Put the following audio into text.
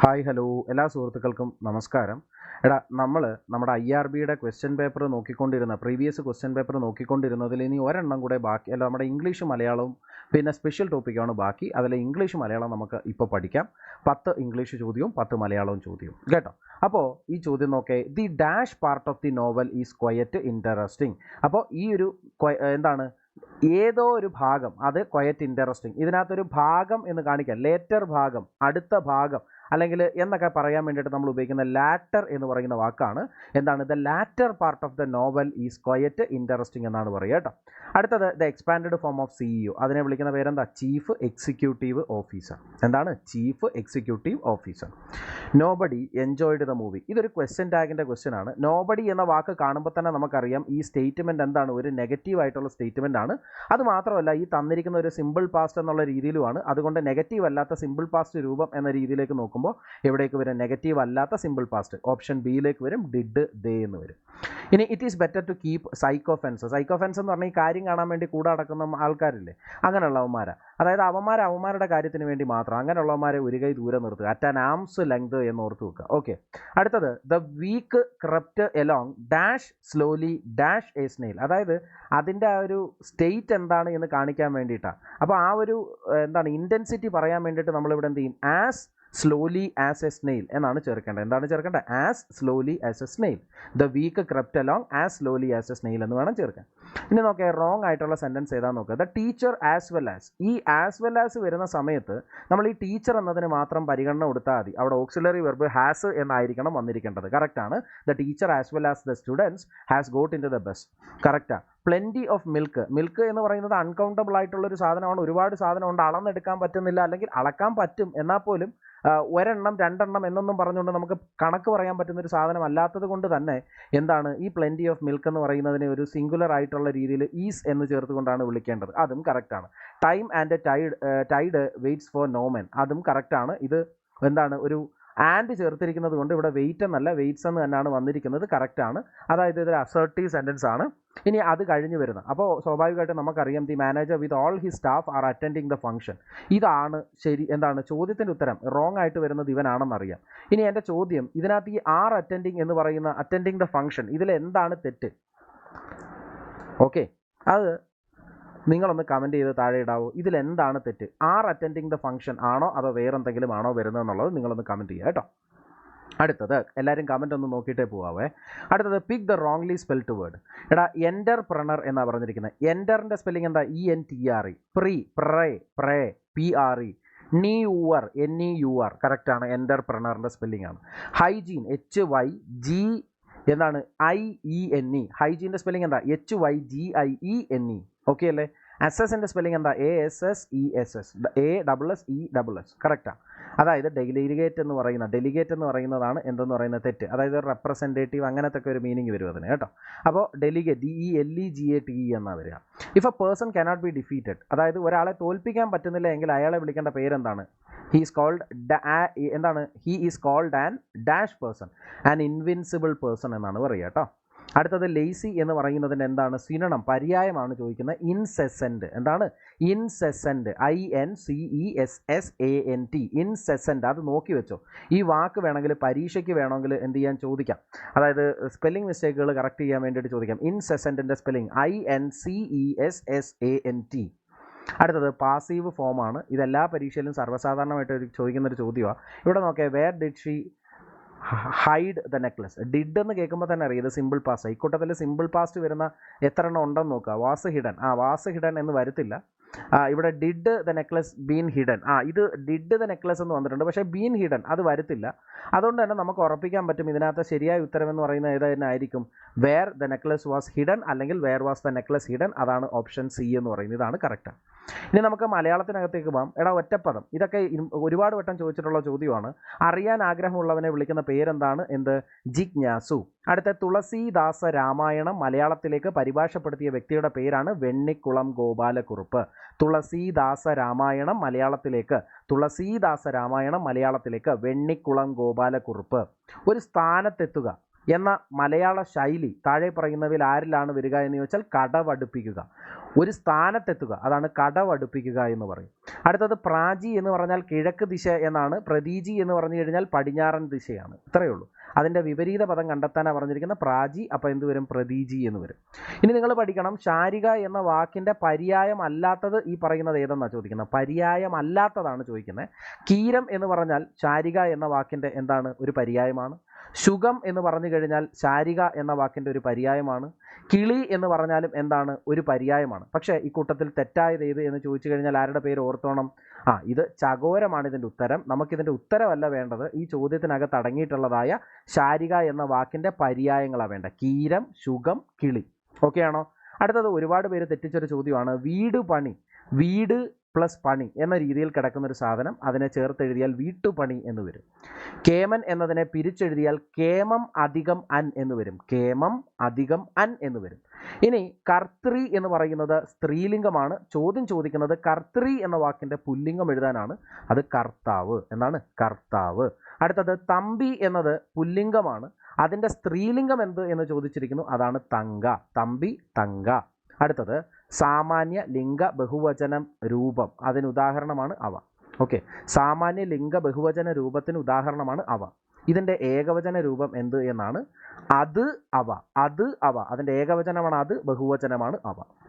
Hi hello എല്ലാ സുഹൃത്തുക്കൾക്കും നമസ്കാരം. നമ്മുടെ IRBയുടെ ക്വസ്റ്റ്യൻ പേപ്പർ നോക്കിക്കൊണ്ടിരുന്ന പ്രീവിയസ് ക്വസ്റ്റ്യൻ പേപ്പർ നോക്കിക്കൊണ്ടിരുന്നതിൽ ഇനി ഒരെണ്ണം കൂടെ ബാക്കി അല്ല, നമ്മുടെ ഇംഗ്ലീഷ് മലയാളവും പിന്നെ സ്പെഷ്യൽ ടോപ്പിക്കാണ് ബാക്കി. അതിൽ ഇംഗ്ലീഷ് മലയാളം നമുക്ക് ഇപ്പോൾ പഠിക്കാം. 10 ഇംഗ്ലീഷ് ചോദ്യവും 10 മലയാളവും ചോദ്യവും കേട്ടോ. അപ്പോൾ ഈ ചോദ്യം നോക്കേ, the dash part of the novel is quite interesting. അപ്പോൾ ഈ ഒരു എന്താണ് ഏതോ ഒരു ഭാഗം, അത് ക്വയറ്റ് ഇൻട്രസ്റ്റിംഗ്. ഇതിനകത്തൊരു ഭാഗം എന്ന് കാണിക്കാം, ലേറ്റർ ഭാഗം, അടുത്ത ഭാഗം അല്ലെങ്കിൽ എന്നൊക്കെ പറയാൻ വേണ്ടിയിട്ട് നമ്മൾ ഉപയോഗിക്കുന്ന ലാറ്റർ എന്ന് പറയുന്ന വാക്കാണ്. എന്താണ്? The latter part of the novel is quite interesting എന്നാണ് പറയുക കേട്ടോ. അടുത്തത് the expanded form of CEO. അതിനെ വിളിക്കുന്ന പേരെന്താ? Chief executive officer. എന്താണ്? Chief executive officer. Nobody enjoyed the movie. ഇതൊരു ക്വസ്റ്റ്യൻ ടാഗിൻ്റെ ക്വസ്റ്റ്യൻ ആണ്. നോബഡി എന്ന വാക്ക് കാണുമ്പോൾ തന്നെ നമുക്കറിയാം ഈ സ്റ്റേറ്റ്മെൻറ്റ് എന്താണ്? ഒരു നെഗറ്റീവ് ആയിട്ടുള്ള സ്റ്റേറ്റ്മെൻ്റ് ആണ്. അത് മാത്രമല്ല ഈ തന്നിരിക്കുന്ന ഒരു സിമ്പിൾ പാസ്റ്റ് എന്നുള്ള രീതിയിലുമാണ്. അതുകൊണ്ട് നെഗറ്റീവ് അല്ലാത്ത സിമ്പിൾ പാസ്റ്റ് രൂപം എന്ന രീതിയിലേക്ക് നോക്കുമ്പോൾ എവിടേക്ക് വരും? നെഗറ്റീവ് അല്ലാത്ത സിമ്പിൾ പാസ്റ്റ് ഓപ്ഷൻ ബിയിലേക്ക് വരും. ഡിഡ്, ദേ എന്ന് വരും. ഇനി it is better to keep sycophants. Sycophants എന്ന് പറഞ്ഞാൽ ഈ കാര്യം കാണാൻ വേണ്ടി കൂടെ അടക്കുന്ന ആൾക്കാരില്ലേ, അങ്ങനെയുള്ളവന്മാരാ. അതായത് അവന്മാരുടെ കാര്യത്തിന് വേണ്ടി മാത്രം അങ്ങനെയുള്ളവന്മാരെ ഒരു കൈ ദൂരെ നിർത്തുക. അറ്റ് ആൻ ആംസ് ലെങ്ത് എന്ന് ഓർത്ത് വെക്കുക. ഓക്കെ. അടുത്തത് the week crept along dash slowly dash a snail. അതായത് അതിൻ്റെ ആ ഒരു സ്റ്റേറ്റ് എന്താണ് എന്ന് കാണിക്കാൻ വേണ്ടിയിട്ടാണ്. അപ്പോൾ ആ ഒരു ഇൻറ്റൻസിറ്റി പറയാൻ വേണ്ടിയിട്ട് നമ്മളിവിടെ എന്ത് ചെയ്യും? As slowly as a snail എന്നാണ് ചേർക്കേണ്ടത്. എന്താണ് ചേർക്കേണ്ടത്? As slowly as a snail. The week crept along as slowly as a snail എന്ന് വേണം ചേർക്കാൻ. ഇനി നോക്കിയാൽ റോങ് ആയിട്ടുള്ള സെൻറ്റൻസ് ഏതാ നോക്കുക. The teacher as well as. ഈ ആസ് വെൽ ആസ് വരുന്ന സമയത്ത് നമ്മൾ ഈ ടീച്ചർ എന്നതിന് മാത്രം പരിഗണന കൊടുത്താൽ മതി. അവിടെ ഓക്സിലറി വെർബ് ഹാസ് എന്നായിരിക്കണം വന്നിരിക്കേണ്ടത്. കറക്റ്റാണ്. The teacher as well as the students has got into the bus. കറക്റ്റാണ്. Plenty of milk. മിൽക്ക് എന്ന് പറയുന്നത് അൺകൗണ്ടബിൾ ആയിട്ടുള്ളൊരു സാധനമാണ്. ഒരുപാട് സാധനമുണ്ട്, അളന്നെടുക്കാൻ പറ്റുന്നില്ല, അല്ലെങ്കിൽ അളക്കാൻ പറ്റും എന്നാൽ പോലും ഒരെണ്ണം രണ്ടെണ്ണം എന്നൊന്നും പറഞ്ഞുകൊണ്ട് നമുക്ക് കണക്ക് പറയാൻ പറ്റുന്നൊരു സാധനം അല്ലാത്തത് കൊണ്ട് തന്നെ എന്താണ് ഈ പ്ലെൻറ്റി ഓഫ് മിൽക്ക് എന്ന് പറയുന്നതിനെ ഒരു സിംഗുലർ ആയിട്ടുള്ള രീതിയിൽ ഈസ് എന്ന് ചേർത്തുകൊണ്ടാണ് വിളിക്കേണ്ടത്. അതും കറക്റ്റാണ്. Time and tide waits for no men. അതും കറക്റ്റാണ്. ഇത് എന്താണ്? ഒരു ആൻഡ് ചേർത്തിരിക്കുന്നത് കൊണ്ട് ഇവിടെ വെയിറ്റ് എന്നല്ല വെയിറ്റ്സ് എന്ന് തന്നെയാണ് വന്നിരിക്കുന്നത്. കറക്റ്റാണ്. അതായത് ഇതൊരു അസർട്ടീവ് സെൻറ്റൻസ് ആണ്. ഇനി അത് കഴിഞ്ഞ് വരുന്നത്, അപ്പോൾ സ്വാഭാവികമായിട്ടും നമുക്കറിയാം the manager with all his staff R attending the function. ഇതാണ് ശരി. എന്താണ് ചോദ്യത്തിൻ്റെ ഉത്തരം? റോങ് ആയിട്ട് വരുന്നത് ഇവനാണെന്നറിയാം. ഇനി എൻ്റെ ചോദ്യം, ഇതിനകത്ത് ഈ ആർ അറ്റൻഡിങ് എന്ന് പറയുന്ന അറ്റൻഡിങ് ദ ഫംഗ്ഷൻ, ഇതിൽ എന്താണ് തെറ്റ്? ഓക്കെ, അത് നിങ്ങളൊന്ന് കമൻറ്റ് ചെയ്ത് താഴെ ഇടാവോ. ഇതിലെന്താണ് തെറ്റ്? ആർ അറ്റൻഡിങ് ദ ഫംഗ്ഷൻ ആണോ അതോ വേറെന്തെങ്കിലും ആണോ വരുന്നതെന്നുള്ളത് നിങ്ങളൊന്ന് കമൻറ്റ് ചെയ്യുക കേട്ടോ. അടുത്തത് എല്ലാവരും കമൻറ്റ് ഒന്ന് നോക്കിയിട്ടേ പോവാവേ. അടുത്തത് pick the wrongly spelled word. Entrepreneur എന്നാണ് പറഞ്ഞിരിക്കുന്നത്. എൻ്ററിൻ്റെ സ്പെല്ലിംഗ് എന്താ? ENTRE. പ്രേ PRE. NEUR NEUR. കറക്റ്റാണ്. എൻ്റർപ്രണറിൻ്റെ സ്പെല്ലിംഗ് ആണ്. ഹൈജീൻ HYG എന്താണ്? IENE. ഹൈജീൻ്റെ സ്പെല്ലിംഗ് എന്താ? HYGIENE. ഓക്കെ അല്ലേ? അസസിൻ്റെ സ്പെല്ലിംഗ് എന്താ? ASSESS. ASSESS. കറക്റ്റാണ്. അതായത് ഡെലിഗേറ്റ് എന്ന് പറയുന്നതാണ് എന്തെന്ന് പറയുന്നത് തെറ്റ്. അതായത് റെപ്രസെൻറ്റേറ്റീവ് അങ്ങനത്തെ ഒക്കെ ഒരു മീനിങ് വരും അതിന് കേട്ടോ. അപ്പോൾ ഡെലിഗേറ്റ് DELEGATE എന്നാണ് വരിക. If a person cannot be defeated, അതായത് ഒരാളെ തോൽപ്പിക്കാൻ പറ്റുന്നില്ല എങ്കിൽ അയാളെ വിളിക്കേണ്ട പേരെന്താണ്? He is called an dash person, an invincible person എന്നാണ് പറയുക കേട്ടോ. അടുത്തത് ലേസി എന്ന് പറയുന്നതിൻ്റെ എന്താണ് സിനോണിം? പര്യായമാണ് ചോദിക്കുന്നത്. ഇൻസെസൻറ്റ്. എന്താണ്? ഇൻസെസൻറ്റ്. INCESSANT. ഇൻസെസൻറ്റ്. അത് നോക്കി വെച്ചോ. ഈ വാക്ക് വേണമെങ്കിൽ പരീക്ഷയ്ക്ക് വേണമെങ്കിൽ എന്ത് ചെയ്യാൻ ചോദിക്കാം. അതായത് സ്പെല്ലിംഗ് മിസ്റ്റേക്കുകൾ കറക്റ്റ് ചെയ്യാൻ വേണ്ടിയിട്ട് ചോദിക്കാം. ഇൻസെസൻറ്റിൻ്റെ സ്പെല്ലിംഗ് INCESSANT. അടുത്തത് പാസീവ് ഫോമാണ്. ഇതെല്ലാ പരീക്ഷയിലും സർവ്വസാധാരണമായിട്ട് ചോദിക്കുന്നൊരു ചോദ്യമാണ്. ഇവിടെ നോക്കിയാൽ where did she hide the necklace. Did എന്ന് കേൾക്കുമ്പോൾ തന്നെ അറിയാം ഇത് സിമ്പിൾ പാസ്റ്റ്. ഇക്കൂട്ടത്തിൽ സിമ്പിൾ പാസ്റ്റ് വരുന്ന എത്ര എണ്ണം ഉണ്ടെന്ന് നോക്കുക. Was hidden. വാസ് ഹിഡൻ എന്ന് വരത്തില്ല. ഇവിടെ did the necklace been hidden. ഇത് ഡിഡ് ദ നെക്ലസ് എന്ന് വന്നിട്ടുണ്ട്, പക്ഷേ ബീൻ ഹിഡൻ അത് വരത്തില്ല. അതുകൊണ്ട് തന്നെ നമുക്ക് ഉറപ്പിക്കാൻ പറ്റും ഇതിനകത്ത് ശരിയായ ഉത്തരം എന്ന് പറയുന്നത് ഏതായിരുന്നു ആയിരിക്കും? Where the necklace was hidden അല്ലെങ്കിൽ where was the necklace hidden. അതാണ് ഓപ്ഷൻ സി എന്ന് പറയുന്നത്. ഇതാണ് കറക്റ്റ്. ഇനി നമുക്ക് മലയാളത്തിനകത്തേക്ക് പോകാം. ഒറ്റപ്പദം. ഇതൊക്കെ ഒരുപാട് വട്ടം ചോദിച്ചിട്ടുള്ള ചോദ്യമാണ്. അറിയാൻ ആഗ്രഹമുള്ളവനെ വിളിക്കുന്ന പേരെന്താണ്? ജിജ്ഞാസു. അടുത്ത തുളസീദാസ രാമായണം മലയാളത്തിലേക്ക് പരിഭാഷപ്പെടുത്തിയ വ്യക്തിയുടെ പേരാണ് വെണ്ണിക്കുളം ഗോപാലക്കുറുപ്പ്. തുളസീദാസ രാമായണം മലയാളത്തിലേക്ക് വെണ്ണിക്കുളം ഗോപാലക്കുറുപ്പ്. ഒരു സ്ഥാനത്തെത്തുക എന്ന മലയാള ശൈലി താഴെ പറയുന്നവയിൽ ആരിലാണ് വരിക എന്ന് ചോദിച്ചാൽ കടവടുപ്പിക്കുക. ഒരു സ്ഥാനത്തെത്തുക, അതാണ് കടവടുപ്പിക്കുക എന്ന് പറയും. അടുത്തത് പ്രാചി എന്ന് പറഞ്ഞാൽ കിഴക്ക് ദിശ എന്നാണ്. പ്രതീചി എന്ന് പറഞ്ഞു കഴിഞ്ഞാൽ പടിഞ്ഞാറൻ ദിശയാണ്. ഇത്രയേ ഉള്ളൂ. അതിൻ്റെ വിപരീത പദം കണ്ടെത്താനാണ് പറഞ്ഞിരിക്കുന്ന പ്രാചി. അപ്പോൾ എന്ത് വരും? പ്രതീചി എന്ന് വരും. ഇനി നിങ്ങൾ പഠിക്കണം, ശാരിക എന്ന വാക്കിൻ്റെ പര്യായം അല്ലാത്തത് ഈ പറയുന്നത് ഏതെന്നാണ് ചോദിക്കുന്നത്. പര്യായം അല്ലാത്തതാണ് ചോദിക്കുന്നത്. കീരം എന്ന് പറഞ്ഞാൽ ശാരിക എന്ന വാക്കിൻ്റെ എന്താണ്? ഒരു പര്യായമാണ്. ശുകം എന്ന് പറഞ്ഞു കഴിഞ്ഞാൽ ശാരിക എന്ന വാക്കിൻ്റെ ഒരു പര്യായമാണ്. കിളി എന്ന് പറഞ്ഞാലും എന്താണ്? ഒരു പര്യായമാണ്. പക്ഷേ ഈ കൂട്ടത്തിൽ തെറ്റായത് ഏത് എന്ന് ചോദിച്ചു കഴിഞ്ഞാൽ ആരുടെ പേര് ഓർത്തോണം? ഇത് ചകോരമാണ് ഇതിൻ്റെ ഉത്തരം. നമുക്കിതിൻ്റെ ഉത്തരമല്ല വേണ്ടത്, ഈ ചോദ്യത്തിനകത്ത് അടങ്ങിയിട്ടുള്ളതായ ശാരിക എന്ന വാക്കിൻ്റെ പര്യായങ്ങളാണ് വേണ്ട. കീരം, ശുകം, കിളി. ഓക്കെ ആണോ? അടുത്തത് ഒരുപാട് പേര് തെറ്റിച്ചൊരു ചോദ്യമാണ്. വീട് പണി, വീട് പ്ലസ് പണി എന്ന രീതിയിൽ കിടക്കുന്നൊരു സാധനം, അതിനെ ചേർത്തെഴുതിയാൽ വീട്ടുപണി എന്ന് വരും. കേമൻ എന്നതിനെ പിരിച്ചെഴുതിയാൽ കേമം അധികം അൻ എന്ന് വരും. കേമം അധികം അൻ എന്ന് വരും. ഇനി കർത്തൃ എന്ന് പറയുന്നത് സ്ത്രീലിംഗമാണ്. ചോദ്യം ചോദിക്കുന്നത് കർത്തൃ എന്ന വാക്കിൻ്റെ പുല്ലിംഗം എഴുതാനാണ്. അത് കർത്താവ് എന്നാണ്, കർത്താവ്. അടുത്തത് തമ്പി എന്നത് പുല്ലിംഗമാണ്. അതിൻ്റെ സ്ത്രീലിംഗം എന്ത് എന്ന് ചോദിച്ചിരിക്കുന്നു. അതാണ് തങ്ക. തമ്പി, തങ്ക. അടുത്തത് സാമാന്യ ലിംഗ ബഹുവചനം രൂപം, അതിന് ഉദാഹരണമാണ് അവ. ഓക്കെ, സാമാന്യ ലിംഗ ബഹുവചന രൂപത്തിന് ഉദാഹരണമാണ് അവ. ഇതിൻ്റെ ഏകവചന രൂപം എന്ത് എന്നാണ്? അത്, അവ. അത്, അവ. അതിൻ്റെ ഏകവചനമാണ് അത്, ബഹുവചനമാണ് അവ.